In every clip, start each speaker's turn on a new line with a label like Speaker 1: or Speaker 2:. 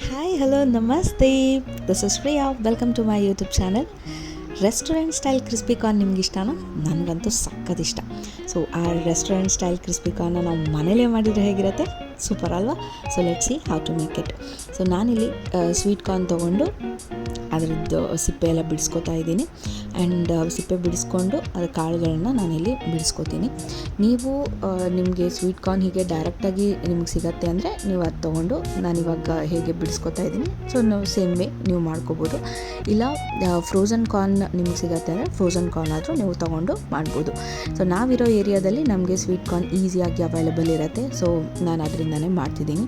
Speaker 1: Hi hello ನಮಸ್ತೆ, this is Priya. Welcome to my YouTube channel. Restaurant style crispy corn ನಿಮ್ಗೆ ಇಷ್ಟನಾ? ನನಗಂತೂ ಸಕ್ಕತ್ ಇಷ್ಟ. ಸೊ ಆ ರೆಸ್ಟೋರೆಂಟ್ ಸ್ಟೈಲ್ ಕ್ರಿಸ್ಪಿ ಕಾರ್ನ ನಾವು ಮನೇಲೇ ಮಾಡಿದರೆ ಹೇಗಿರುತ್ತೆ? ಸೂಪರ್ ಅಲ್ವಾ? So let's see how to make it. So ನಾನಿಲ್ಲಿ ಸ್ವೀಟ್ ಕಾರ್ನ್ ತೊಗೊಂಡು ಅದರದ್ದು ಸಿಪ್ಪೆ ಎಲ್ಲ ಬಿಡಿಸ್ಕೊತಾ ಇದ್ದೀನಿ. ಆ್ಯಂಡ್ ಸಿಪ್ಪೆ ಬಿಡಿಸ್ಕೊಂಡು ಅದರ ಕಾಳುಗಳನ್ನ ನಾನಿಲ್ಲಿ ಬಿಡಿಸ್ಕೊತೀನಿ. ನೀವು ನಿಮಗೆ ಸ್ವೀಟ್ ಕಾರ್ನ್ ಹೀಗೆ ಡೈರೆಕ್ಟಾಗಿ ನಿಮ್ಗೆ ಸಿಗತ್ತೆ ಅಂದರೆ ನೀವು ಅದು ತೊಗೊಂಡು ನಾನಿವಾಗ ಹೇಗೆ ಬಿಡಿಸ್ಕೊತಾ ಇದ್ದೀನಿ ಸೊ ನಾವು ಸೇಮ್ ವೇ ನೀವು ಮಾಡ್ಕೋಬೋದು. ಇಲ್ಲ ಫ್ರೋಝನ್ ಕಾರ್ನ್ ನಿಮ್ಗೆ ಸಿಗತ್ತೆ ಅಂದರೆ ಫ್ರೋಝನ್ ಕಾರ್ನ್ ಆದರೂ ನೀವು ತೊಗೊಂಡು ಮಾಡ್ಬೋದು. ಸೊ ನಾವಿರೋ ಏರಿಯಾದಲ್ಲಿ ನಮಗೆ ಸ್ವೀಟ್ ಕಾರ್ನ್ ಈಸಿಯಾಗಿ ಅವೈಲೇಬಲ್ ಇರುತ್ತೆ. ಸೊ ನಾನು ಅದರಿಂದನೇ ಮಾಡ್ತಿದ್ದೀನಿ.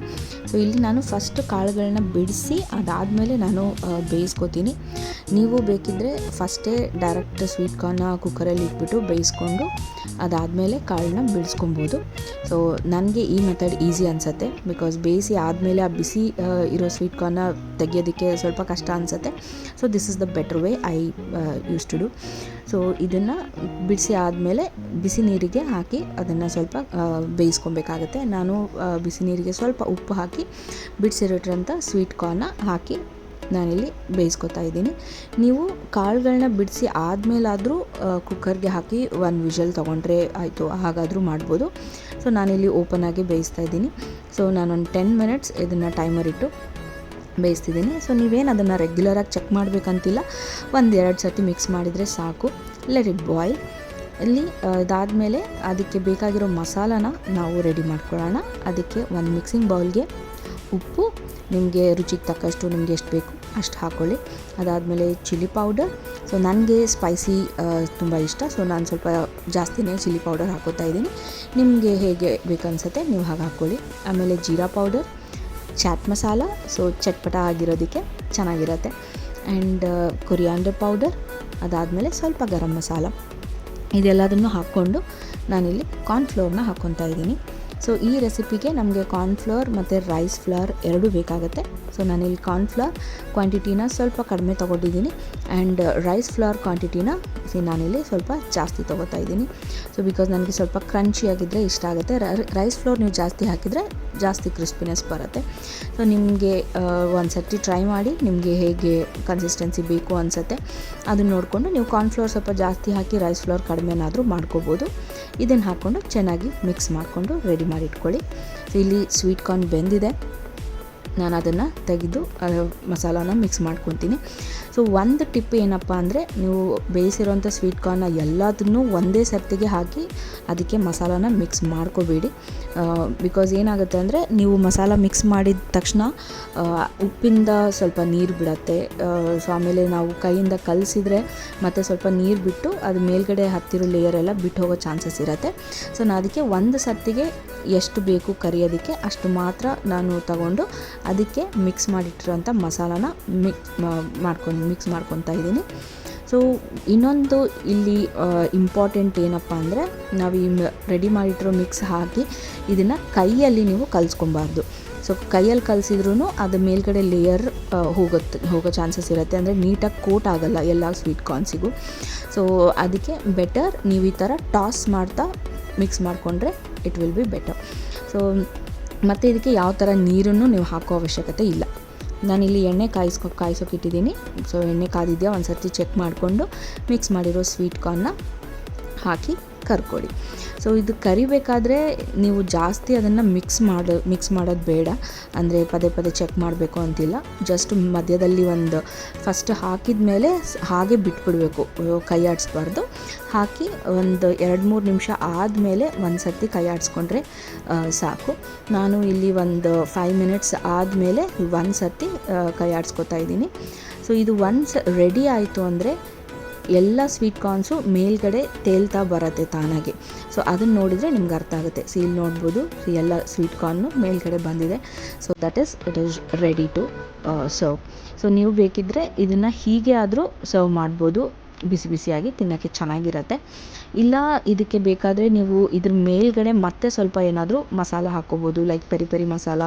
Speaker 1: ಸೊ ಇಲ್ಲಿ ನಾನು ಫಸ್ಟ್ ಕಾಳುಗಳನ್ನ ಬಿಡಿಸಿ ಅದಾದಮೇಲೆ ನಾನು ಬೇಯಿಸ್ಕೊತೀನಿ. ನೀವು ಬೇಕಿದ್ದರೆ ಫಸ್ಟೇ ಡೈರೆಕ್ಟ್ ಸ್ವೀಟ್ ಕಾರ್ನ ಕುಕ್ಕರಲ್ಲಿ ಇಟ್ಬಿಟ್ಟು ಬೇಯಿಸ್ಕೊಂಡು ಅದಾದಮೇಲೆ ಕಾಳನ್ನ ಬಿಡಿಸ್ಕೊಬೋದು. ಸೊ ನನಗೆ ಈ ಮೆಥಡ್ ಈಸಿ ಅನಿಸುತ್ತೆ. ಬಿಕಾಸ್ ಬೇಯಿಸಿ ಆದಮೇಲೆ ಆ ಬಿಸಿ ಇರೋ ಸ್ವೀಟ್ ಕಾರ್ನ ತೆಗಿಯೋದಕ್ಕೆ ಸ್ವಲ್ಪ ಕಷ್ಟ ಅನಿಸುತ್ತೆ. So this is the better way I use to do. So ಇದನ್ನು ಬಿಡಿಸಿ ಆದಮೇಲೆ ಬಿಸಿ ನೀರಿಗೆ ಹಾಕಿ ಅದನ್ನು ಸ್ವಲ್ಪ ಬೇಯಿಸ್ಕೊಬೇಕಾಗತ್ತೆ. ನಾನು ಬಿಸಿ ನೀರಿಗೆ ಸ್ವಲ್ಪ ಉಪ್ಪು ಹಾಕಿ ಬಿಡಿಸಿರೋದ್ರಂಥ ಸ್ವೀಟ್ ಕಾರ್ನ ಹಾಕಿ ನಾನಿಲ್ಲಿ ಬೇಯಿಸ್ಕೊತಾ ಇದ್ದೀನಿ. ನೀವು ಕಾಳುಗಳನ್ನ ಬಿಡಿಸಿ ಆದಮೇಲಾದರೂ ಕುಕ್ಕರ್ಗೆ ಹಾಕಿ ಒಂದು ವಿಷಲ್ ತೊಗೊಂಡ್ರೆ ಆಯಿತು, ಹಾಗಾದರೂ ಮಾಡ್ಬೋದು. ಸೊ ನಾನಿಲ್ಲಿ ಓಪನಾಗಿ ಬೇಯಿಸ್ತಾ ಇದ್ದೀನಿ. ಸೊ ನಾನೊಂದು 10 ಮಿನಿಟ್ಸ್ ಇದನ್ನು ಟೈಮರ್ ಇಟ್ಟು ಬೇಯಿಸ್ತಿದ್ದೀನಿ. ಸೊ ನೀವೇನು ಅದನ್ನು ರೆಗ್ಯುಲರಾಗಿ ಚೆಕ್ ಮಾಡಬೇಕಂತಿಲ್ಲ, 1-2 ಸರ್ತಿ ಮಿಕ್ಸ್ ಮಾಡಿದರೆ ಸಾಕು. Let it boil. ಇಲ್ಲಿ ಇದಾದಮೇಲೆ ಅದಕ್ಕೆ ಬೇಕಾಗಿರೋ ಮಸಾಲಾನ ನಾವು ರೆಡಿ ಮಾಡ್ಕೊಳ್ಳೋಣ. ಅದಕ್ಕೆ ಒಂದು ಮಿಕ್ಸಿಂಗ್ ಬೌಲ್ಗೆ ಉಪ್ಪು, ನಿಮಗೆ ರುಚಿಗೆ ತಕ್ಕಷ್ಟು ನಿಮಗೆ ಎಷ್ಟು ಬೇಕು ಅಷ್ಟು ಹಾಕ್ಕೊಳ್ಳಿ. ಅದಾದಮೇಲೆ ಚಿಲ್ಲಿ ಪೌಡರ್. ಸೊ ನನಗೆ ಸ್ಪೈಸಿ ತುಂಬ ಇಷ್ಟ. ಸೊ ನಾನು ಸ್ವಲ್ಪ ಜಾಸ್ತಿನೇ ಚಿಲ್ಲಿ ಪೌಡರ್ ಹಾಕೋತಾ ಇದ್ದೀನಿ. ನಿಮಗೆ ಹೇಗೆ ಬೇಕನ್ಸುತ್ತೆ ನೀವು ಹಾಗೆ ಹಾಕ್ಕೊಳ್ಳಿ. ಆಮೇಲೆ ಜೀರಾ ಪೌಡರ್, ಚಾಟ್ ಮಸಾಲ, ಸೊ ಚಟ್ಪಟ ಆಗಿರೋದಕ್ಕೆ ಚೆನ್ನಾಗಿರುತ್ತೆ. ಆ್ಯಂಡ್ ಕೊರಿಯಾಂಡರ್ ಪೌಡರ್, ಅದಾದಮೇಲೆ ಸ್ವಲ್ಪ ಗರಂ ಮಸಾಲ. ಇದೆಲ್ಲದನ್ನು ಹಾಕ್ಕೊಂಡು ನಾನಿಲ್ಲಿ ಕಾರ್ನ್ಫ್ಲೋರ್ನ ಹಾಕ್ಕೊತಾ ಇದ್ದೀನಿ. ಸೊ ಈ ರೆಸಿಪಿಗೆ ನಮಗೆ ಕಾರ್ನ್ಫ್ಲೋರ್ ಮತ್ತು ರೈಸ್ ಫ್ಲೋರ್ ಎರಡೂ ಬೇಕಾಗುತ್ತೆ. ಸೊ ನಾನಿಲ್ಲಿ ಕಾರ್ನ್ಫ್ಲೋರ್ ಕ್ವಾಂಟಿಟಿನ ಸ್ವಲ್ಪ ಕಡಿಮೆ ತೊಗೊಂಡಿದ್ದೀನಿ. ಆ್ಯಂಡ್ ರೈಸ್ ಫ್ಲೋರ್ ಕ್ವಾಂಟಿಟಿನ ನಾನಿಲ್ಲಿ ಸ್ವಲ್ಪ ಜಾಸ್ತಿ ತೊಗೋತಾ ಇದ್ದೀನಿ. ಸೊ ಬಿಕಾಸ್ ನನಗೆ ಸ್ವಲ್ಪ ಕ್ರಂಚಿಯಾಗಿದ್ದರೆ ಇಷ್ಟ ಆಗುತ್ತೆ. ರೈಸ್ ಫ್ಲೋರ್ ನೀವು ಜಾಸ್ತಿ ಹಾಕಿದರೆ ಜಾಸ್ತಿ ಕ್ರಿಸ್ಪಿನೆಸ್ ಬರುತ್ತೆ. ಸೊ ನಿಮಗೆ ಒಂದು ಸರ್ತಿ ಟ್ರೈ ಮಾಡಿ, ನಿಮಗೆ ಹೇಗೆ ಕನ್ಸಿಸ್ಟೆನ್ಸಿ ಬೇಕು ಅನಿಸುತ್ತೆ ಅದನ್ನು ನೋಡಿಕೊಂಡು ನೀವು ಕಾರ್ನ್ಫ್ಲೋರ್ ಸ್ವಲ್ಪ ಜಾಸ್ತಿ ಹಾಕಿ ರೈಸ್ ಫ್ಲೋರ್ ಕಡಿಮೆನಾದರೂ ಮಾಡ್ಕೋಬೋದು. ಇದನ್ನು ಹಾಕ್ಕೊಂಡು ಚೆನ್ನಾಗಿ ಮಿಕ್ಸ್ ಮಾಡಿಕೊಂಡು ರೆಡಿ ಮಾಡಿ ಇಟ್ಕೊಳ್ಳಿ. ಸೊ ಇಲ್ಲಿ ಸ್ವೀಟ್ ಕಾರ್ನ್ ಬೆಂದಿದೆ, ನಾನು ಅದನ್ನು ತೆಗೆದು ಮಸಾಲಾನ ಮಿಕ್ಸ್ ಮಾಡ್ಕೊತೀನಿ. ಸೊ ಒಂದು ಟಿಪ್ ಏನಪ್ಪ ಅಂದರೆ, ನೀವು ಬೇಯಿಸಿರೋಂಥ ಸ್ವೀಟ್ ಕಾರ್ನ ಎಲ್ಲದನ್ನೂ ಒಂದೇ ಸರ್ತಿಗೆ ಹಾಕಿ ಅದಕ್ಕೆ ಮಸಾಲಾನ ಮಿಕ್ಸ್ ಮಾಡ್ಕೋಬೇಡಿ. ಬಿಕಾಸ್ ಏನಾಗುತ್ತೆ ಅಂದರೆ, ನೀವು ಮಸಾಲ ಮಿಕ್ಸ್ ಮಾಡಿದ ತಕ್ಷಣ ಉಪ್ಪಿಂದ ಸ್ವಲ್ಪ ನೀರು ಬಿಡತ್ತೆ. ಸೊ ಆಮೇಲೆ ನಾವು ಕೈಯಿಂದ ಕಲಸಿದ್ರೆ ಮತ್ತು ಸ್ವಲ್ಪ ನೀರು ಬಿಟ್ಟು ಅದು ಮೇಲ್ಗಡೆ ಹತ್ತಿರೋ ಲೇಯರ್ ಎಲ್ಲ ಬಿಟ್ಟು ಹೋಗೋ ಚಾನ್ಸಸ್ ಇರುತ್ತೆ. ಸೊ ನಾನು ಅದಕ್ಕೆ ಒಂದು ಸರ್ತಿಗೆ ಎಷ್ಟು ಬೇಕು ಕರಿಯೋದಕ್ಕೆ ಅಷ್ಟು ಮಾತ್ರ ನಾನು ತಗೊಂಡು ಅದಕ್ಕೆ ಮಿಕ್ಸ್ ಮಾಡಿಟ್ಟಿರೋಂಥ ಮಸಾಲಾನ ಮಿಕ್ಸ್ ಮಾಡ್ಕೊತಾ ಇದ್ದೀನಿ. ಸೊ ಇನ್ನೊಂದು ಇಲ್ಲಿ ಇಂಪಾರ್ಟೆಂಟ್ ಏನಪ್ಪ ಅಂದರೆ, ನಾವು ಈ ರೆಡಿ ಮಾಡಿಟ್ಟಿರೋ ಮಿಕ್ಸ್ ಹಾಕಿ ಇದನ್ನು ಕೈಯಲ್ಲಿ ನೀವು ಕಲಿಸ್ಕೊಬಾರ್ದು. ಸೊ ಕೈಯಲ್ಲಿ ಕಲಿಸಿದ್ರೂ ಅದು ಮೇಲ್ಗಡೆ ಲೇಯರ್ ಹೋಗೋ ಚಾನ್ಸಸ್ ಇರುತ್ತೆ. ಅಂದರೆ ನೀಟಾಗಿ ಕೋಟ್ ಆಗೋಲ್ಲ ಎಲ್ಲ ಸ್ವೀಟ್ ಕಾರ್ನ್ಸಿಗೂ. ಸೊ ಅದಕ್ಕೆ ಬೆಟರ್ ನೀವು ಈ ಥರ ಟಾಸ್ ಮಾಡ್ತಾ ಮಿಕ್ಸ್ ಮಾಡಿಕೊಂಡ್ರೆ it will be better. So ಮತ್ತು ಇದಕ್ಕೆ ಯಾವ ಥರ ನೀರನ್ನು ನೀವು ಹಾಕೋ ಅವಶ್ಯಕತೆ ಇಲ್ಲ. ನಾನಿಲ್ಲಿ ಎಣ್ಣೆ ಕಾಯಿಸೋಕೆ ಇಟ್ಟಿದ್ದೀನಿ. ಸೊ ಎಣ್ಣೆ ಕಾದಿದೆಯಾ ಒಂದು ಸರ್ತಿ ಚೆಕ್ ಮಾಡಿಕೊಂಡು ಮಿಕ್ಸ್ ಮಾಡಿರೋ ಸ್ವೀಟ್ ಕಾರ್ನ ಹಾಕಿ ಕರ್ಕೊಡಿ. ಸೊ ಇದು ಕರಿಬೇಕಾದ್ರೆ ನೀವು ಜಾಸ್ತಿ ಅದನ್ನು ಮಿಕ್ಸ್ ಮಾಡೋದು ಬೇಡ. ಅಂದರೆ ಪದೇ ಪದೇ ಚೆಕ್ ಮಾಡಬೇಕು ಅಂತಿಲ್ಲ. ಜಸ್ಟ್ ಮಧ್ಯದಲ್ಲಿ ಒಂದು ಫಸ್ಟ್ ಹಾಕಿದ ಮೇಲೆ ಹಾಗೆ ಬಿಟ್ಬಿಡಬೇಕು, ಕೈ ಆಡಿಸ್ಬಾರ್ದು. ಹಾಕಿ ಒಂದು 2-3 ನಿಮಿಷ ಆದಮೇಲೆ ಒಂದು ಸರ್ತಿ ಕೈ ಆಡಿಸ್ಕೊಂಡ್ರೆ ಸಾಕು. ನಾನು ಇಲ್ಲಿ ಒಂದು 5 ಮಿನಿಟ್ಸ್ ಆದಮೇಲೆ ಒಂದು ಸರ್ತಿ ಕೈ ಆಡಿಸ್ಕೊತಾ ಇದ್ದೀನಿ. ಸೊ ಇದು ಒನ್ಸ್ ರೆಡಿ ಆಯಿತು ಅಂದರೆ ಎಲ್ಲ ಸ್ವೀಟ್ ಕಾರ್ನ್ಸು ಮೇಲ್ಗಡೆ ತೇಲ್ತಾ ಬರುತ್ತೆ ತಾನಾಗೆ. ಸೊ ಅದನ್ನು ನೋಡಿದರೆ ನಿಮ್ಗೆ ಅರ್ಥ ಆಗುತ್ತೆ. ಸೊ ಇಲ್ಲಿ ನೋಡ್ಬೋದು, ಎಲ್ಲ ಸ್ವೀಟ್ ಕಾರ್ನು ಮೇಲ್ಗಡೆ ಬಂದಿದೆ. So it is ready to serve. So ನೀವು ಬೇಕಿದ್ದರೆ ಇದನ್ನು ಹೀಗೆ ಆದರೂ ಸರ್ವ್ ಮಾಡ್ಬೋದು. ಬಿಸಿ ಬಿಸಿಯಾಗಿ ತಿನ್ನೋಕ್ಕೆ ಚೆನ್ನಾಗಿರುತ್ತೆ. ಇಲ್ಲ ಇದಕ್ಕೆ ಬೇಕಾದರೆ ನೀವು ಇದ್ರ ಮೇಲ್ಗಡೆ ಮತ್ತೆ ಸ್ವಲ್ಪ ಏನಾದರೂ ಮಸಾಲ ಹಾಕ್ಕೋಬೋದು, like peri peri masala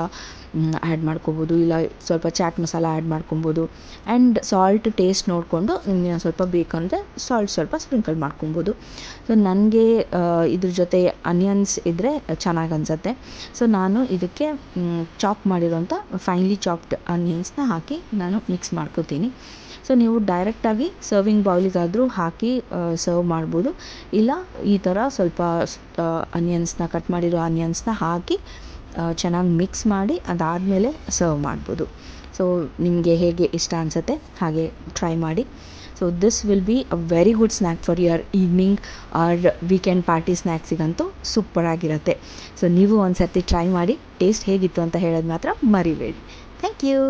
Speaker 1: add ಮಾಡ್ಕೋಬೋದು, ಇಲ್ಲ ಸ್ವಲ್ಪ ಚಾಟ್ ಮಸಾಲ ಆ್ಯಡ್ ಮಾಡ್ಕೊಬೋದು. ಆ್ಯಂಡ್ ಸಾಲ್ಟ್ ಟೇಸ್ಟ್ ನೋಡಿಕೊಂಡು ನಿಮಗೆ ಸ್ವಲ್ಪ ಬೇಕಂದರೆ ಸಾಲ್ಟ್ ಸ್ವಲ್ಪ ಸ್ಪ್ರಿಂಕಲ್ ಮಾಡ್ಕೊಬೋದು. ಸೊ ನನಗೆ ಇದ್ರ ಜೊತೆ ಅನಿಯನ್ಸ್ ಇದ್ದರೆ ಚೆನ್ನಾಗಿ ಅನಿಸುತ್ತೆ. ಸೊ ನಾನು ಇದಕ್ಕೆ ಚಾಪ್ ಮಾಡಿರೋಂಥ ಫೈನ್ಲಿ ಚಾಪ್ಡ್ ಆನಿಯನ್ಸ್ನ ಹಾಕಿ ನಾನು ಮಿಕ್ಸ್ ಮಾಡ್ಕೋತೀನಿ. ಸೊ ನೀವು ಡೈರೆಕ್ಟಾಗಿ ಸರ್ವಿಂಗ್ ಬೌಲಿಗಾದರೂ ಹಾಕಿ ಸರ್ವ್ ಮಾಡ್ಬೋದು, ಇಲ್ಲ ಈ ಥರ ಸ್ವಲ್ಪ ಆನಿಯನ್ಸ್ನ ಕಟ್ ಮಾಡಿರೋ ಆನಿಯನ್ಸ್ನ ಹಾಕಿ ಚೆನ್ನಾಗಿ ಮಿಕ್ಸ್ ಮಾಡಿ ಅದಾದಮೇಲೆ ಸರ್ವ್ ಮಾಡ್ಬೋದು. ಸೊ ನಿಮಗೆ ಹೇಗೆ ಇಷ್ಟ ಅನಿಸುತ್ತೆ ಹಾಗೆ ಟ್ರೈ ಮಾಡಿ. So this will be a very good snack for your evening or weekend party ಸ್ನ್ಯಾಕ್ಸಿಗಂತೂ ಸೂಪರಾಗಿರುತ್ತೆ. ಸೊ ನೀವು ಒಂದು ಸರ್ತಿ ಟ್ರೈ ಮಾಡಿ, ಟೇಸ್ಟ್ ಹೇಗಿತ್ತು ಅಂತ ಹೇಳೋದು ಮಾತ್ರ ಮರಿಬೇಡಿ. Thank you.